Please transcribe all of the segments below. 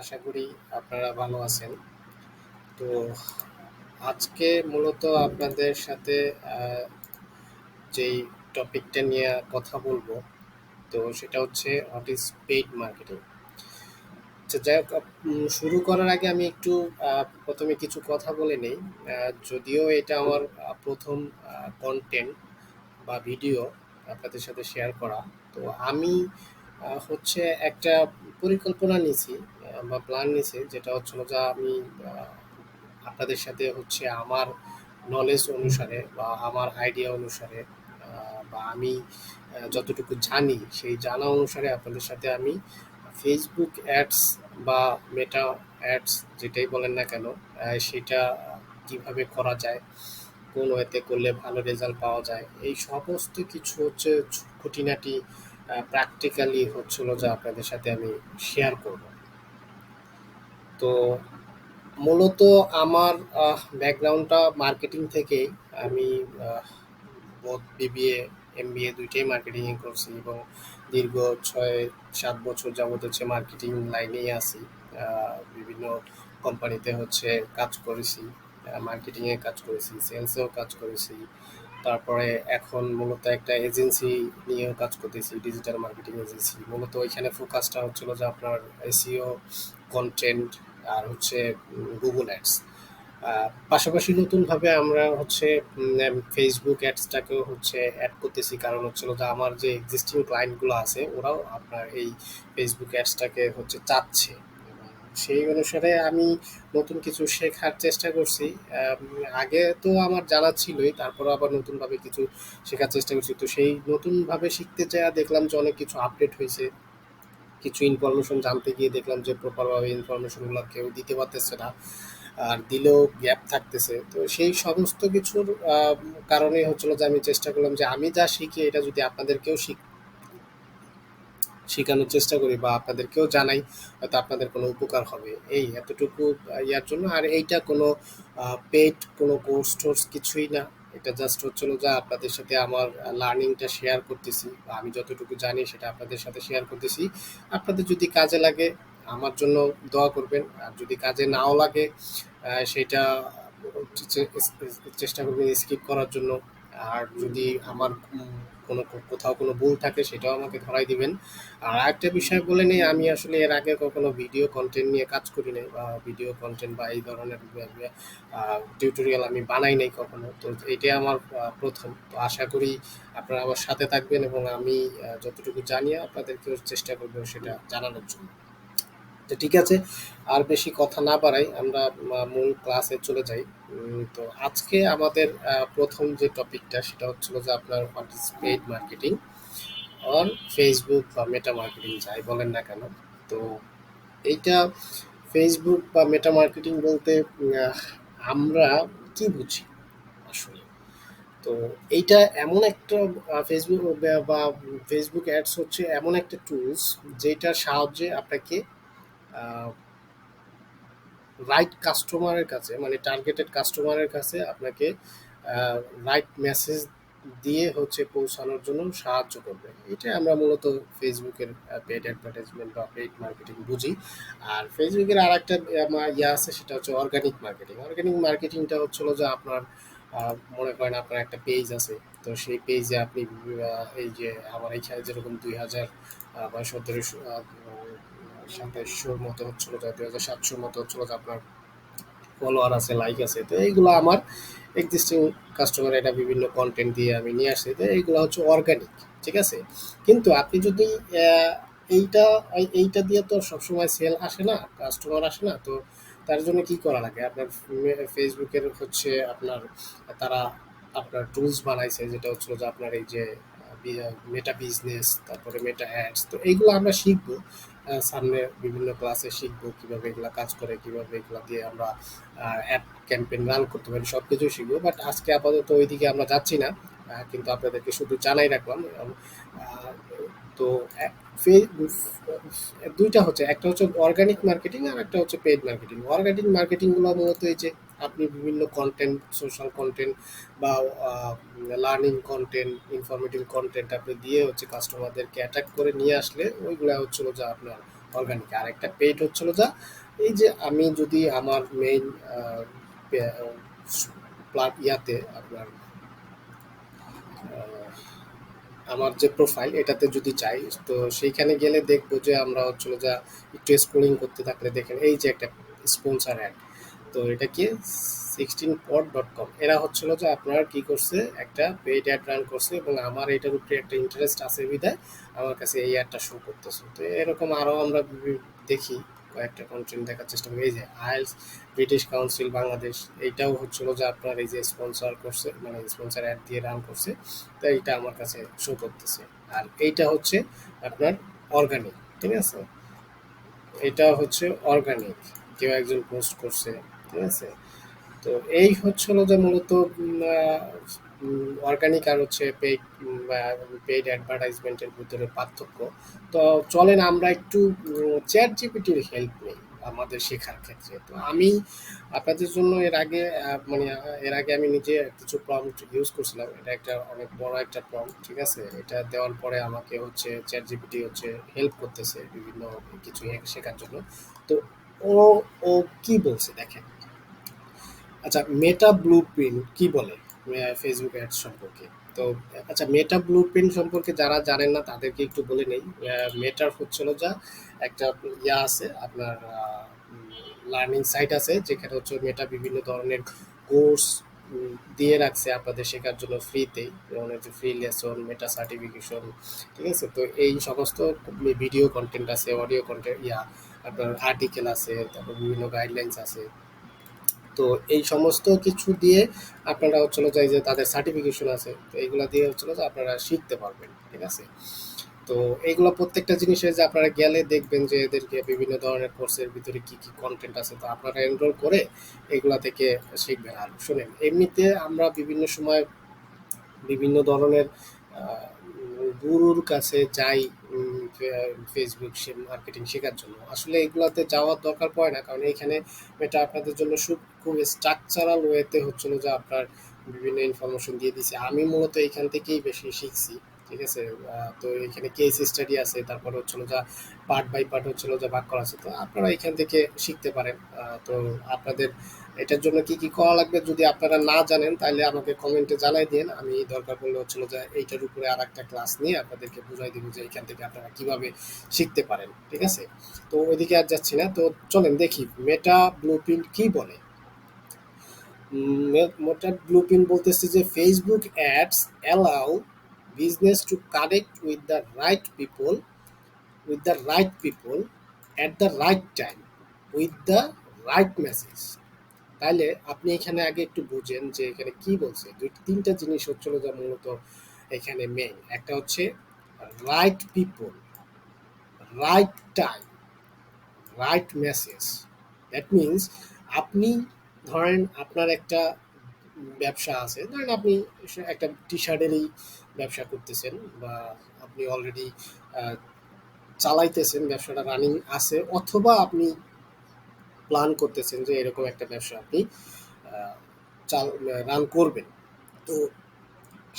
আশা করি আপনারা ভালো আছেন। তো আজকে মূলত আপনাদের সাথে যেই টপিকটা নিয়ে কথা বলবো, তো সেটা হচ্ছে হোয়াট ইজ পেইড মার্কেটিং। আচ্ছা, যাই হোক, শুরু করার আগে আমি একটু প্রথমে কিছু কথা বলে নেই। যদিও এটা আমার প্রথম কন্টেন্ট বা ভিডিও আপনাদের সাথে শেয়ার করা। তো আমি হচ্ছে একটা পরিকল্পনা নিয়েছি বা প্ল্যান নিয়েছি, যেটা হচ্ছিল যে আমি আহ, আপনাদের সাথে হচ্ছে আমার নলেজ অনুসারে বা আমার আইডিয়া অনুসারে বা আমি যতটুকু জানি সেই জানা অনুসারে আপনাদের সাথে আমি ফেসবুক অ্যাডস বা মেটা অ্যাডস যেটাই বলেন না কেন, সেটা কিভাবে করা যায়, কোন ওয়েতে করলে ভালো রেজাল্ট পাওয়া যায়, এই সমস্ত কিছু হচ্ছে খুঁটিনাটি প্র্যাকটিক্যালি হচ্ছিল যা আপনাদের সাথে আমি শেয়ার করব। তো মূলত আমার ব্যাকগ্রাউন্ডটা মার্কেটিং থেকেই। আমি বোধ বিবিএ এমবিএ দুইটাই মার্কেটিংয়ে করছি এবং দীর্ঘ 6-7 বছর যাবত হচ্ছে মার্কেটিং লাইনেই আছি। বিভিন্ন কোম্পানিতে হচ্ছে কাজ করেছি, মার্কেটিংয়ে কাজ করেছি, সেলসেও কাজ করেছি। তারপরে এখন মূলত একটা এজেন্সি নিয়েও কাজ করতেছি, ডিজিটাল মার্কেটিং এজেন্সি। মূলত ওইখানে ফোকাসটা হচ্ছিল যে আপনার এসইও, কন্টেন্ট, আর হচ্ছে গুগল অ্যাডস। পাশাপাশি নতুনভাবে আমরা হচ্ছে ফেসবুক অ্যাডসটাকেও হচ্ছে অ্যাড করতেছি, কারণ হচ্ছিল যে আমার যে এক্সিস্টিং ক্লায়েন্টগুলো আছে ওরাও আপনার এই ফেসবুক অ্যাডসটাকে হচ্ছে চাচ্ছে। এবং সেই অনুসারে আমি নতুন কিছু শেখার চেষ্টা করছি। আগে তো আমার জানা ছিলই, তারপর আবার নতুনভাবে কিছু শেখার চেষ্টা করছি। তো সেই নতুনভাবে শিখতে চাই দেখলাম যে অনেক কিছু আপডেট হয়েছে। কিছু ইনফরমেশন জানতে গিয়ে দেখলাম যে প্রপারভাবে ইনফরমেশনগুলো কেউ দিতে পারতেছে না, আর দিলেও গ্যাপ থাকতেছে। তো সেই সমস্ত কিছুর কারণে হচ্ছিল যে আমি চেষ্টা করলাম যে আমি যা শিখি এটা যদি আপনাদেরকেও শেখানোর চেষ্টা করি বা আপনাদেরকেও জানাই, হয়তো আপনাদের কোনো উপকার হবে। এই এতটুকু ইয়ার জন্য। আর এইটা কোনো পেইড কোনো কোর্স টোর্স কিছুই না। এটা জাস্ট হচ্ছিল যে আপনাদের সাথে আমার লার্নিংটা শেয়ার করতেছি, বা আমি যতটুকু জানি সেটা আপনাদের সাথে শেয়ার করতেছি। আপনাদের যদি কাজে লাগে আমার জন্য দোয়া করবেন, আর যদি কাজে নাও লাগে সেটা চেষ্টা করবেন স্কিপ করার জন্য। আর যদি আমার কোনো কোথাও কোনো ভুল থাকে সেটাও আমাকে ধরাই দিবেন। আর আরেকটা বিষয় বলে নেই, আমি আসলে এর আগে কখনো ভিডিও কন্টেন্ট নিয়ে কাজ করি নাই, বা ভিডিও কন্টেন্ট বা এই ধরনের টিউটোরিয়াল আমি বানাই নাই কখনো। তো এটাই আমার প্রথম। তো আশা করি আপনারা আমার সাথে থাকবেন এবং আমি যতটুকু জানি আপনাদেরকেও চেষ্টা করবো সেটা জানানোর জন্য। তো ঠিক আছে, আর বেশি কথা না বাড়াই, আমরা মূল ক্লাসে চলে যাই। তো আজকে আমাদের প্রথম যে টপিকটা সেটা হচ্ছিল যে আপনার what is paid marketing on Facebook বা মেটা মার্কেটিং যাই বলেন না কেন। তো এইটা ফেসবুক বা মেটা মার্কেটিং বলতে আমরা কি বুঝি আসলে? তো এইটা এমন একটা ফেসবুক বা ফেসবুক অ্যাডস হচ্ছে এমন একটা টুলস যেটার সাহায্যে আপনাকে রাইট কাস্টমারের কাছে, মানে টার্গেটেড কাস্টমারের কাছে আপনাকে রাইট মেসেজ দিয়ে হচ্ছে পৌঁছানোর জন্য সাহায্য করবে। এটা আমরা মূলত ফেসবুকের পেড অ্যাডভার্টাইজমেন্ট বা পেড মার্কেটিং বুঝি। আর ফেসবুকের আর একটা ইয়ে আছে, সেটা হচ্ছে অর্গানিক মার্কেটিং। অর্গানিক মার্কেটিংটা হচ্ছিল যে আপনার মনে করেন আপনার একটা পেজ আছে। তো সেই পেজে আপনি এই যে আমার এইখানে যেরকম 2000 বা 2700 মতো হচ্ছিল, 2700 মতো হচ্ছিল যে আপনার ফলোয়ার আছে, লাইক আছে। তো এইগুলো আমার এক্সিস্টিং কাস্টমার, এটা বিভিন্ন কন্টেন্ট দিয়ে আমি নিয়ে আসছি। তো এইগুলো হচ্ছে অর্গানিক, ঠিক আছে। কিন্তু আপনি যদি আহ, এইটা এইটা দিয়ে তো সবসময় সেল আসে না, কাস্টমার আসে না। তো তার জন্য কি করা লাগে আপনার? ফেসবুকের হচ্ছে আপনার তারা আপনার টুলস বানাইছে, যেটা হচ্ছিল যে আপনার এই যে মেটা বিজনেস, তারপরে মেটা অ্যাডস। তো এইগুলো আমরা শিখবো সামনে বিভিন্ন ক্লাসে শিখবো কিভাবে এগুলা কাজ করে, কিভাবে এগুলা দিয়ে আমরা অ্যাড ক্যাম্পেইন রান করতে পারি, সব কিছুই শিখবো। বাট আজকে আপাতত ওইদিকে আমরা যাচ্ছি না। কিন্তু আপনাদেরকে শুধু জানাই রাখলাম। আহ, তো দুইটা হচ্ছে, একটা হচ্ছে অর্গানিক মার্কেটিং আর একটা হচ্ছে পেইড মার্কেটিং। অর্গানিক মার্কেটিং গুলো মূলত এই যে আপনি বিভিন্ন কন্টেন্ট, সোশ্যাল কন্টেন্ট বা লার্নিং কন্টেন্ট, ইনফরমেটিভ কন্টেন্ট আপনি দিয়ে হচ্ছে কাস্টমারদেরকে অ্যাট্রাক্ট করে নিয়ে আসলে ওইগুলা হচ্ছিল যে আপনার অর্গানিক। আর একটা পেইড হচ্ছিল যা এই যে আমি যদি আমার মেইন ইয়াতে আপনার আহ, আমার যে প্রোফাইল এটাতে যদি চাই, তো সেইখানে গেলে দেখবো যে আমরা হচ্ছিল যা একটু স্ক্রোলিং করতে থাকলে দেখেন এই যে একটা স্পন্সার অ্যাড। তো এটা কি 16pod.com, এরা হচ্ছিল যে আপনার কি করছে, একটা পেইড অ্যাড রান করছে এবং আমার এটার উপরে একটা ইন্টারেস্ট আছে বিধায় আমার কাছে এই অ্যাডটা শো করতেছে। তো এরকম আরও আমরা দেখি, কয়েকটা কন্টেন্ট দেখার চেষ্টা করি। এই যে আইএলস ব্রিটিশ কাউন্সিল বাংলাদেশ, এইটাও হচ্ছিল যে আপনার এই যে স্পন্সর করছে, মানে স্পন্সর অ্যাড দিয়ে রান করছে, তো এইটা আমার কাছে শো করতেছে। আর এইটা হচ্ছে আপনার অর্গানিক, ঠিক আছে, এটা হচ্ছে অর্গানিক, কেউ একজন পোস্ট করছে, ঠিক আছে। তো এই হচ্ছে হলো যে মূলত অর্গানিক আর হচ্ছে পেইড পেইড অ্যাডভার্টাইজমেন্টের ভিতরে পার্থক্য। তো চলেন আমরা একটু চ্যাট জিপিটির হেল্প নিই আমাদের শেখার ক্ষেত্রে। তো আমি আপনাদের জন্য এর আগে আমি নিজে কিছু প্রম্পট ইউজ করছিলাম। এটা একটা অনেক বড় একটা প্রম্পট, ঠিক আছে। এটা দেওয়ার পরে আমাকে হচ্ছে চ্যাট জিপিটি হচ্ছে হেল্প করতেছে বিভিন্ন কিছু শেখার জন্য। তো ও ও কি বলছে দেখেন। আচ্ছা, মেটা ব্লুপ্রিন্ট কি বলে ফেসবুক অ্যাডস সম্পর্কে? তো আচ্ছা, মেটা ব্লুপ্রিন্ট সম্পর্কে যারা জানেন না তাদেরকে একটু বলে নেই। মেটার হচ্ছিল যা একটা ইয়া আছে আপনার, লার্নিং সাইট আছে যেখানে হচ্ছে মেটা বিভিন্ন ধরনের কোর্স দিয়ে রাখছে আপনাদের শেখার জন্য ফ্রিতেই, যেমন হচ্ছে ফ্রি লেসন, মেটা সার্টিফিকেশন, ঠিক আছে। তো এই সমস্ত ভিডিও কন্টেন্ট আছে, অডিও কন্টেন্ট, আপনার আর্টিকেল আছে, তারপর বিভিন্ন গাইডলাইন্স আছে। তো এই সমস্ত কিছু দিয়ে আপনারা হচ্ছিল যে এই যে তাদের সার্টিফিকেশন আছে, তো এইগুলা দিয়ে হচ্ছিল যে আপনারা শিখতে পারবেন, ঠিক আছে। তো এইগুলো প্রত্যেকটা জিনিসের যে আপনারা গেলে দেখবেন যে এদেরকে বিভিন্ন ধরনের কোর্সের ভিতরে কি কি কন্টেন্ট আছে, তো আপনারা এনরোল করে এগুলা থেকে শিখবেন। আর শুনেন, এমনিতে আমরা বিভিন্ন সময় বিভিন্ন ধরনের গুরুর কাছে যাই ফেসবুক মার্কেটিং শেখার জন্য। আসলে এগুলাতে যাওয়ার দরকার পড়ে না, কারণ এখানে এটা আপনাদের জন্য খুব স্ট্রাকচারাল ওয়েতে হচ্ছিল যে আপনার বিভিন্ন ইনফরমেশন দিয়ে দিছে। আমি মূলত এখান থেকেই বেশি শিখছি, ঠিক আছে। তো এখানে কেস স্টাডি আছে, তারপর হচ্ছিল যা পার্ট বাই পার্ট হচ্ছিল যে ভাগ করা আছে, তো আপনারা এখান থেকে শিখতে পারেন। তো আপনাদের এটার জন্য কি কি করা লাগবে যদি আপনারা না জানেন, তাহলে আমাকে কমেন্টে জানাই দিন। আমি দরকার পড়লে হচ্ছিল যে এইটার উপরে আর একটা ক্লাস নিয়ে আপনাদেরকে বুঝাই দিব যে এখান থেকে আপনারা কিভাবে শিখতে পারেন, ঠিক আছে। তো ওইদিকে আর যাচ্ছি না, তো চলেন দেখি মেটা ব্লুপ্রিন্ট কি বলে। মেটা ব্লুপ্রিন্ট বলতেছে যে Facebook ads allow business to connect with the right people at the right time with the right message। তাহলে আপনি এখানে আগে একটু বুঝেন যে এখানে কি বলছে। তিনটা জিনিস হচ্ছিল যা মূলত এখানে মেইন। একটা হচ্ছে right people, right time, right message. That means আপনি ধরেন আপনার একটা ব্যবসা আছে, ধরেন আপনি একটা টি শার্টেরই ব্যবসা করতেছেন, বা আপনি অলরেডি চালাইতেছেন, ব্যবসাটা রানিং আছে, অথবা আপনি প্ল্যান করতেছেন যে এরকম একটা ব্যবসা আপনি আহ, রান করবেন। তো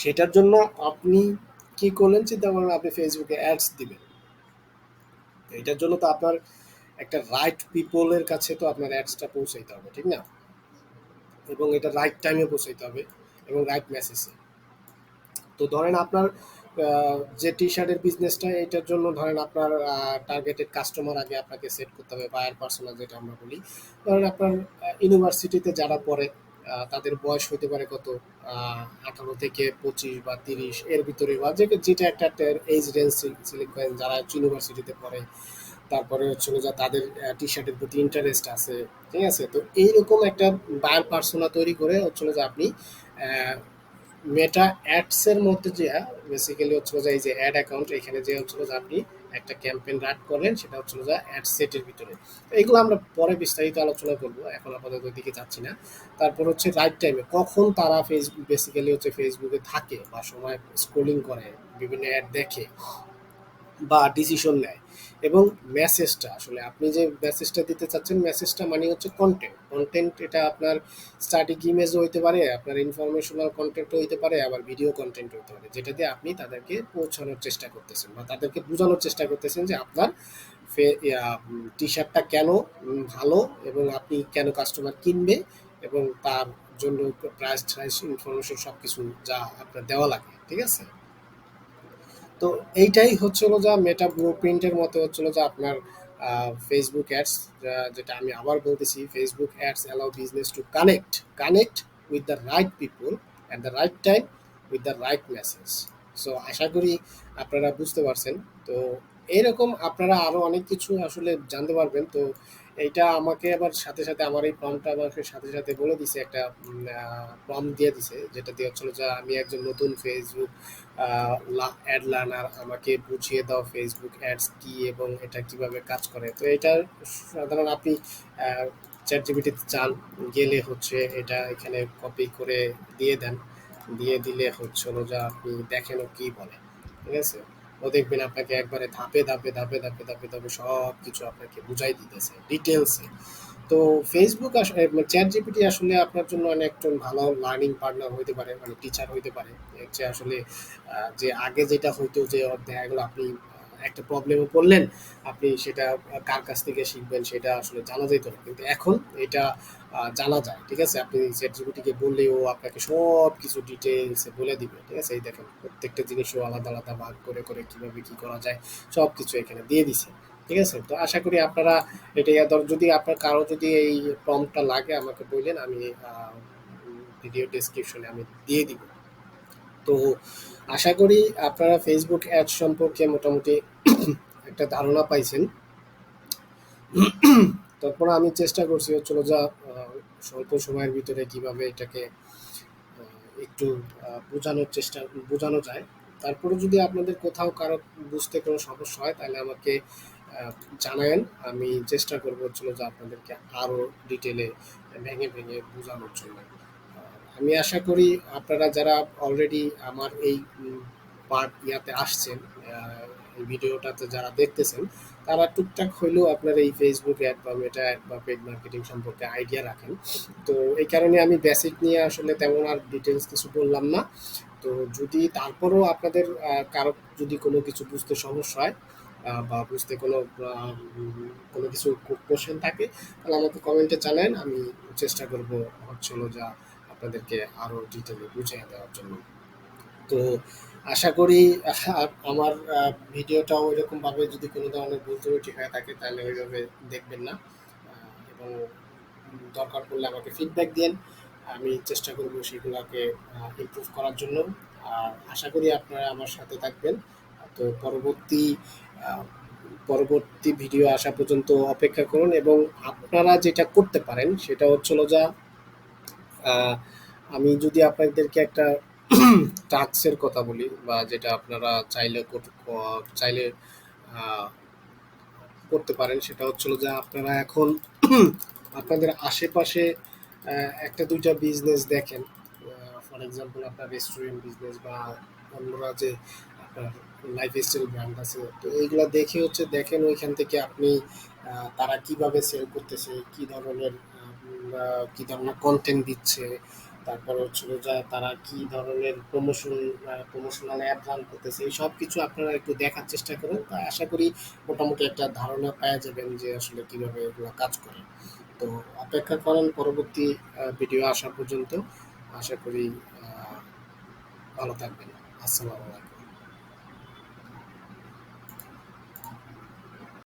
সেটার জন্য আপনি কি করলেন, চিন্তা করেন আপনি ফেসবুকে অ্যাডস দিবেন। তো এটার জন্য তো আপনার একটা রাইট পিপলের কাছে তো আপনার অ্যাডসটা পৌঁছাইতে হবে, ঠিক না? এবং এটা রাইট টাইমে পৌঁছাইতে হবে এবং রাইট মেসেজে। তো ধরেন আপনার যে টি শার্টের বিজনেসটা, এটার জন্য ধরেন আপনার টার্গেটেড কাস্টমার আগে আপনাকে সেট করতে হবে, বায়ার পার্সোনা যেটা আমরা বলি। ধরেন আপনার ইউনিভার্সিটিতে যারা পড়ে, তাদের বয়স হতে পারে কত, 18 থেকে 25 বা 30 এর ভিতরে, বা যেটা একটা এজ রেঞ্জ সিলেক্ট করেন যারা ইউনিভার্সিটিতে পড়ে। তারপরে হচ্ছিল যে তাদের টি শার্টের প্রতি ইন্টারেস্ট আছে, ঠিক আছে। তো এইরকম একটা বায়ার পার্সোনা তৈরি করে হচ্ছিল যে আপনি মেটা অ্যাডস এর মধ্যে যে বেসিক্যালি হচ্ছিল যে এই যে অ্যাড অ্যাকাউন্ট, এখানে যে হচ্ছিল যে আপনি একটা ক্যাম্পেইন রান করেন, সেটা হচ্ছিল যে অ্যাড সেটের ভিতরে। তো এগুলো আমরা পরে বিস্তারিত আলোচনা করব, এখন আপাতত ওইদিকে যাচ্ছি না। তারপর হচ্ছে রাইট টাইমে, কখন তারা ফেসবুক বেসিক্যালি হচ্ছে ফেসবুকে থাকে বা সময় স্ক্রোলিং করে, বিভিন্ন অ্যাড দেখে বা ডিসিশন নেয়। এবং মেসেজটা, আসলে আপনি যে মেসেজটা দিতে চাচ্ছেন, মেসেজটা মানে হচ্ছে কন্টেন্ট। কন্টেন্ট এটা আপনার স্ট্যাটিক ইমেজও হইতে পারে, আপনার ইনফরমেশনাল কন্টেন্টও হইতে পারে, আবার ভিডিও কন্টেন্ট হইতে পারে, যেটা দিয়ে আপনি তাদেরকে পৌঁছানোর চেষ্টা করতেছেন বা তাদেরকে বোঝানোর চেষ্টা করতেছেন যে আপনার টি শার্টটা কেন ভালো এবং আপনি কেন কাস্টমার কিনবে এবং তার জন্য প্রাইস ট্রাইস ইনফরমেশন সবকিছু যা আপনার দেওয়া লাগে, ঠিক আছে? তো এইটাই হচ্ছিল যা মেটা ব্লু প্রিন্টের মতো হচ্ছিল যে আপনার ফেসবুক অ্যাডস, যেটা আমি আবার বলতেছি, Facebook ads allow business to connect with the right people at the right time with the right message. So আশা করি আপনারা বুঝতে পারছেন। তো এইরকম আপনারা আরো অনেক কিছু আসলে জানতে পারবেন। তো এইটা আমাকে আবার সাথে সাথে আমার এই প্রম্পটটা আমাকে সাথে সাথে বলে দিছে, একটা প্রম্পট দিয়ে দিছে, যেটা দিয়ে হচ্ছিল যে আমি একজন নতুন ফেসবুক অ্যাড লার্নার, আমাকে বুঝিয়ে দাও ফেসবুক অ্যাডস কি এবং এটা কিভাবে কাজ করে। তো এটা সাধারণ আপনি চ্যাট জিপিটিতে চান, গেলে হচ্ছে এটা এখানে কপি করে দিয়ে দেন, দিয়ে দিলে হচ্ছে হলো যা আপনি দেখেন ও কি বলে, ঠিক আছে? ও দেখবেন আপনাকে একবারে ধাপে ধাপে ধাপে ধাপে ধাপে ধাপে সব কিছু আপনাকে বুঝাই দিতেছে ডিটেলসে। তো ফেসবুক আসলে চ্যাট জিপিটি আসলে আপনার জন্য অনেক একজন ভালো লার্নিং পার্টনার হইতে পারে, মানে টিচার হইতে পারে। এর যে আসলে যে আগে যেটা হইতো যে দেখা গেলো আপনি একটা প্রবলেমে পড়লেন, আপনি সেটা কার কাছ থেকে শিখবেন সেটা আসলে জানা যেত না, কিন্তু এখন এটা জানা যায়, ঠিক আছে? আপনি চ্যাট জিপিটিকে বললে ও আপনাকে সব কিছু ডিটেলসে বলে দিবে, ঠিক আছে? এই দেখেন প্রত্যেকটা জিনিসও আলাদা আলাদা ভাগ করে করে কিভাবে কি করা যায় সব কিছু এখানে দিয়ে দিছে, ঠিক আছে? তো আশা করি আপনারা এটা যদি আপনার কারো যদি এই প্রম্পটটা লাগে আমাকে বললেন, আমি ভিডিও ডেসক্রিপশনে আমি দিয়ে দিব। তো আশা করি আপনারা ফেসবুক অ্যাড সম্পর্কে মোটামুটি একটা ধারণা পাইছেন। তারপর আমি চেষ্টা করছি হচ্ছিল যা স্বল্প সময়ের ভিতরে কিভাবে এটাকে একটু বোঝানো যায়। তারপরে যদি আপনাদের কোথাও কারো বুঝতে কোনো সমস্যা হয় তাহলে আমাকে আহ, জানায়েন, আমি চেষ্টা করবো হচ্ছিল যে আপনাদেরকে আরো ডিটেলে ভেঙে ভেঙে বোঝানোর জন্য। আমি আশা করি আপনারা যারা অলরেডি আমার এই পার্ট ইয়াতে আসছেন, এই ভিডিওটাতে যারা দেখতেছেন, তারা টুকটাক হইলেও আপনার এই ফেসবুক অ্যাড বা মেটা অ্যাড বা পেড মার্কেটিং সম্পর্কে আইডিয়া রাখেন। তো এই কারণে আমি বেসিক নিয়ে আসলে তেমন আর ডিটেলস কিছু বললাম না। তো যদি তারপরও আপনাদের কারো যদি কোনো কিছু বুঝতে সমস্যা হয় বা বুঝতে কোনো কিছু কোশ্চেন থাকে, তাহলে আমাকে কমেন্টে জানান, আমি চেষ্টা করব হচ্ছিল যা আপনাদেরকে আরো ডিটেলে বুঝিয়ে দেওয়ার জন্য। তো আশা করি আমার ভিডিওটাও এরকম ভাবে যদি কোনো ধরনের ভুল ত্রুটি হয়ে থাকে তাহলে ওইভাবে দেখবেন না, এবং দরকার পড়লে আমাকে ফিডব্যাক দিন, আমি চেষ্টা করব সেগুলোকে ইমপ্রুভ করার জন্য। আর আশা করি আপনারা আমার সাথে থাকবেন। তো আহ, পরবর্তী ভিডিও আসা পর্যন্ত অপেক্ষা করুন, এবং আপনারা যেটা করতে পারেন সেটা হচ্ছিল যা আহ, আমি যদি আপনাদেরকে একটা টাস্কের কথা বলি, বা যেটা আপনারা চাইলে আহ, করতে পারেন, সেটা হচ্ছিল যে আপনারা এখন আপনাদের আশেপাশে একটা দুইটা বিজনেস দেখেন। ফর এক্সাম্পল আপনার রেস্টুরেন্ট বিজনেস বা অন্যরা যে আপনার লাইফস্টাইল ব্র্যান্ড আছে, তো এইগুলা দেখে হচ্ছে দেখেন ওইখান থেকে আপনি তারা কিভাবে সেল করতেছে, কি ধরনের কন্টেন্ট দিচ্ছে, তারপর হচ্ছিল যে তারা কি ধরনের প্রমোশনাল অ্যাড রান করতেছে, এই সব কিছু আপনারা একটু দেখার চেষ্টা করেন। তা আশা করি মোটামুটি একটা ধারণা পাওয়া যাবেন যে আসলে কিভাবে এগুলো কাজ করে। তো অপেক্ষা করেন পরবর্তী ভিডিও আসা পর্যন্ত। আশা করি ভালো থাকবেন। আসসালামু আলাইকুম।